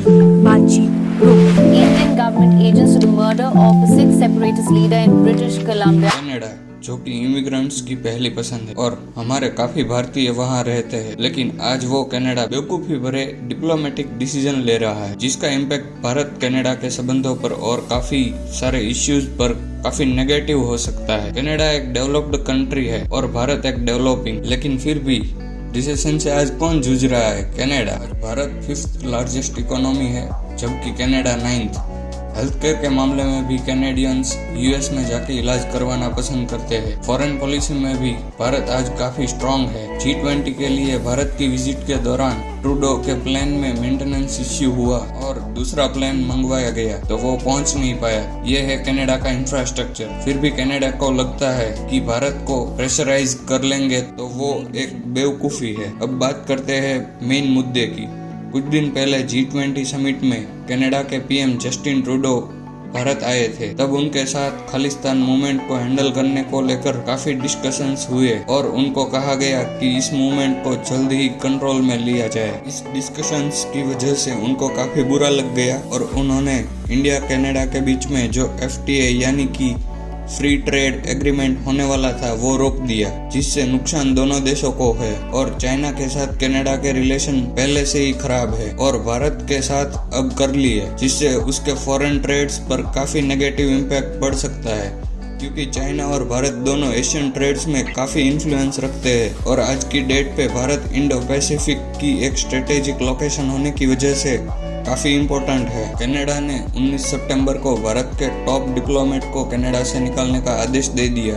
पर बातचीत रोक। Indian government agents to the murder of a Sikh separatist leader in British Columbia. Canada जो कि इमिग्रेंट्स की पहली पसंद है और हमारे काफी भारतीय वहाँ रहते हैं, लेकिन आज वो कनाडा बेवकूफी भरे डिप्लोमेटिक डिसीजन ले रहा है जिसका इम्पैक्ट भारत कनाडा के संबंधों पर और काफी सारे इश्यूज पर काफी नेगेटिव हो सकता है। कनाडा एक डेवलप्ड कंट्री है और भारत एक डेवलपिंग, लेकिन फिर भी रिसेशन से आज कौन जूझ रहा है? Canada. Bharat 5th largest economy है जबकि कनाडा 9th। हेल्थ केयर के मामले में भी कैनेडियंस यूएस में जाके इलाज करवाना पसंद करते हैं। फॉरेन पॉलिसी में भी भारत आज काफी स्ट्रांग है। G20 के लिए भारत की विजिट के दौरान ट्रूडो के प्लेन में मेंटेनेंस इश्यू हुआ और दूसरा प्लेन मंगवाया गया तो वो पहुंच नहीं पाया। ये है कनाडा का इंफ्रास्ट्रक्चर। फिर भी कनाडा को लगता है कि भारत को प्रेशराइज कर लेंगे तो वो एक बेवकूफी है। अब बात करते हैं मेन मुद्दे की। कुछ दिन पहले G20 समिट में कनाडा के पीएम जस्टिन ट्रूडो भारत आए थे। तब उनके साथ खालिस्तान मूवमेंट को हैंडल करने को लेकर काफी डिस्कशंस हुए और उनको कहा गया कि इस मूवमेंट को जल्द ही कंट्रोल में लिया जाए। इस डिस्कशंस की वजह से उनको काफी बुरा लग गया और उन्होंने इंडिया कनाडा के बीच में जो FTA यानी कि फ्री ट्रेड एग्रीमेंट होने वाला था वो रोक दिया, जिससे नुकसान दोनों देशों को है। और चाइना के साथ कनाडा के रिलेशन पहले से ही खराब है और भारत के साथ अब कर लिए, जिससे उसके फॉरेन ट्रेड्स पर काफी नेगेटिव इम्पैक्ट पड़ सकता है, क्योंकि चाइना और भारत दोनों एशियन ट्रेड्स में काफी इन्फ्लुएंस रखते हैं और आज की डेट पे भारत इंडो पैसिफिक की एक स्ट्रेटेजिक लोकेशन होने की वजह से काफी इम्पोर्टेंट है। कनाडा ने 19 सितंबर को भारत के टॉप डिप्लोमेट को कनाडा से निकालने का आदेश दे दिया।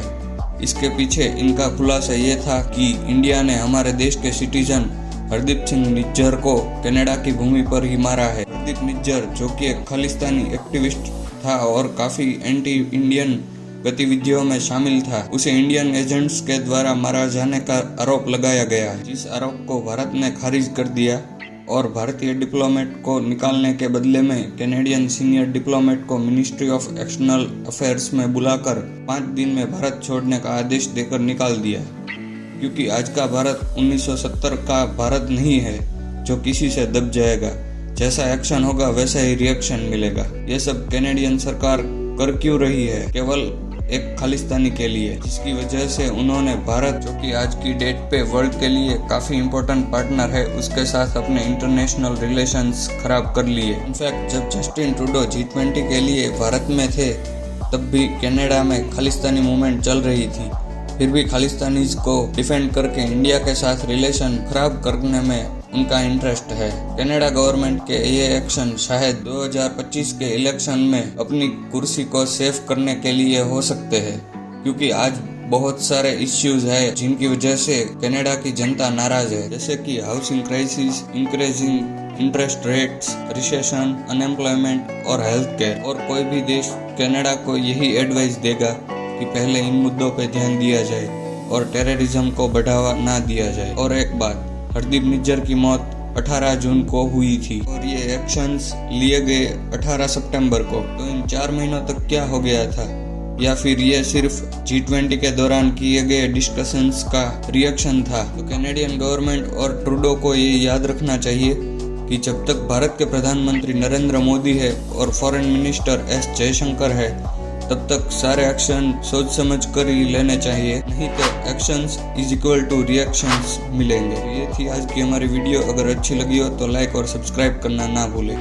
इसके पीछे इनका खुलासा ये था कि इंडिया ने हमारे देश के सिटीजन हरदीप सिंह निज्जर को कनाडा की भूमि पर ही मारा है। हरदीप निज्जर जो कि एक खालिस्तानी एक्टिविस्ट था और काफी एंटी इंडियन गतिविधियों में शामिल था, उसे इंडियन एजेंट्स के द्वारा मारा जाने का आरोप लगाया गया, जिस आरोप को भारत ने खारिज कर दिया और भारतीय डिप्लोमेट को निकालने के बदले में कैनेडियन सीनियर डिप्लोमेट को मिनिस्ट्री ऑफ एक्सटर्नल अफेयर्स में बुलाकर 5 दिन में भारत छोड़ने का आदेश देकर निकाल दिया। क्योंकि आज का भारत 1970 का भारत नहीं है जो किसी से दब जाएगा। जैसा एक्शन होगा वैसा ही रिएक्शन मिलेगा। ये सब कैनेडियन सरकार कर क्यों रही है? केवल एक खालिस्तानी के लिए, जिसकी वजह से उन्होंने भारत जो कि आज की डेट पे वर्ल्ड के लिए काफी इम्पोर्टेंट पार्टनर है, उसके साथ अपने इंटरनेशनल रिलेशंस खराब कर लिए। इनफैक्ट जब जस्टिन ट्रूडो G20 के लिए भारत में थे तब भी कनाडा में खालिस्तानी मूवमेंट चल रही थी। फिर भी खालिस्तानीज को डिफेंड करके इंडिया के साथ रिलेशन खराब करने में उनका इंटरेस्ट है। कनाडा गवर्नमेंट के ये एक्शन शायद 2025 के इलेक्शन में अपनी कुर्सी को सेव करने के लिए हो सकते हैं, क्योंकि आज बहुत सारे इश्यूज है जिनकी वजह से कनाडा की जनता नाराज है, जैसे कि housing crisis, increasing interest rates, recession, unemployment और हेल्थ केयर। और कोई भी देश कनाडा को यही एडवाइस देगा कि पहले इन मुद्दों पे ध्यान दिया जाए और टेररिज्म को बढ़ावा ना दिया जाए। और एक बात, हरदीप निज्जर की मौत 18 जून को हुई थी और ये एक्शंस लिए गए 18 सितंबर को। तो इन 4 महीनों तक क्या हो गया था? या फिर ये सिर्फ G20 के दौरान किए गए डिस्कशंस का रिएक्शन था? तो कैनेडियन गवर्नमेंट और ट्रूडो को ये याद रखना चाहिए कि जब तक भारत के प्रधानमंत्री नरेंद्र मोदी है और फॉरेन मिनिस्टर S जयशंकर है, तब तक सारे एक्शन सोच समझ कर ही लेने चाहिए, नहीं तो actions is equal two reactions मिलेंगे। ये थी आज की हमारी वीडियो। अगर अच्छी लगी हो तो लाइक और सब्सक्राइब करना ना भूलें।